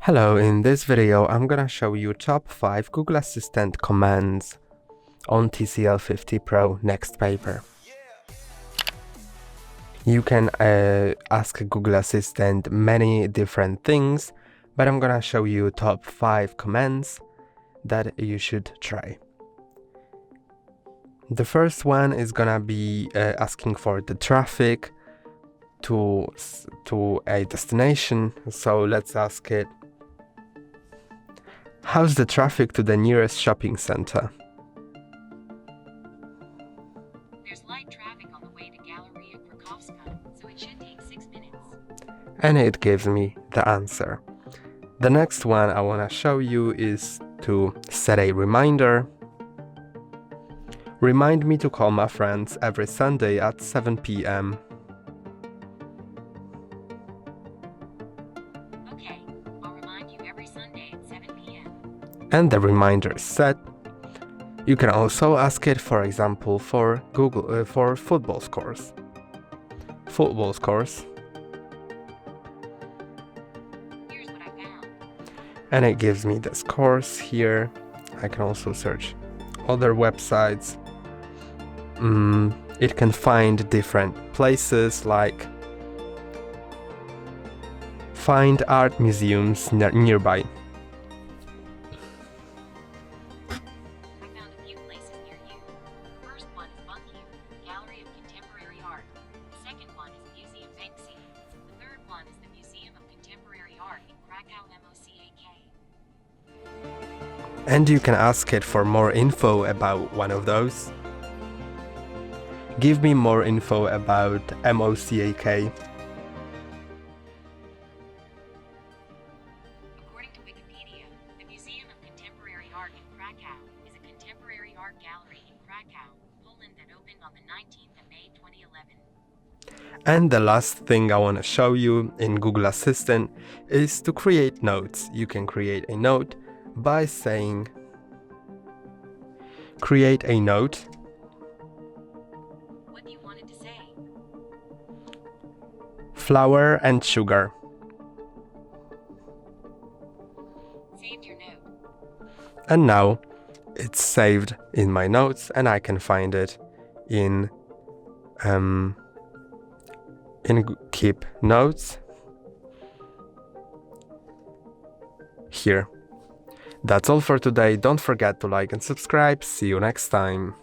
Hello, in this video I'm gonna show you top 5 Google Assistant commands on TCL 50 Pro NxtPaper. You can ask Google Assistant many different things, but I'm gonna show you top 5 commands that you should try. The first one is gonna be asking for the traffic to a destination, so let's ask it, how's the traffic to the nearest shopping center? There's light traffic on the way to Galleria Krakowska, so it should take 6 minutes. And it gives me the answer. The next one I want to show you is to set a reminder. Remind me to call my friends every Sunday at 7 p.m. Okay, I'll remind you every Sunday at 7 p.m. And the reminder is set. You can also ask it, for example, for for football scores. Football scores. Here's what I found. And it gives me the scores here. I can also search other websites. It can find different places, like find art museums nearby. I found a few places near you. The first one is Bunkyu, Gallery of Contemporary Art. The second one is Museum Banksy. The third one is the Museum of Contemporary Art in Krakow, MOCAK. And you can ask it for more info about one of those. Give me more info about MOCAK. According to Wikipedia, the Museum of Contemporary Art in Krakow is a contemporary art gallery in Krakow, Poland that opened on the 19th of May 2011. And the last thing I want to show you in Google Assistant is to create notes. You can create a note by saying, create a note. What do you want it to say? Flour and sugar. Saved your note. And now it's saved in my notes, and I can find it in Keep Notes here. That's all for today. Don't forget to like and subscribe. See you next time.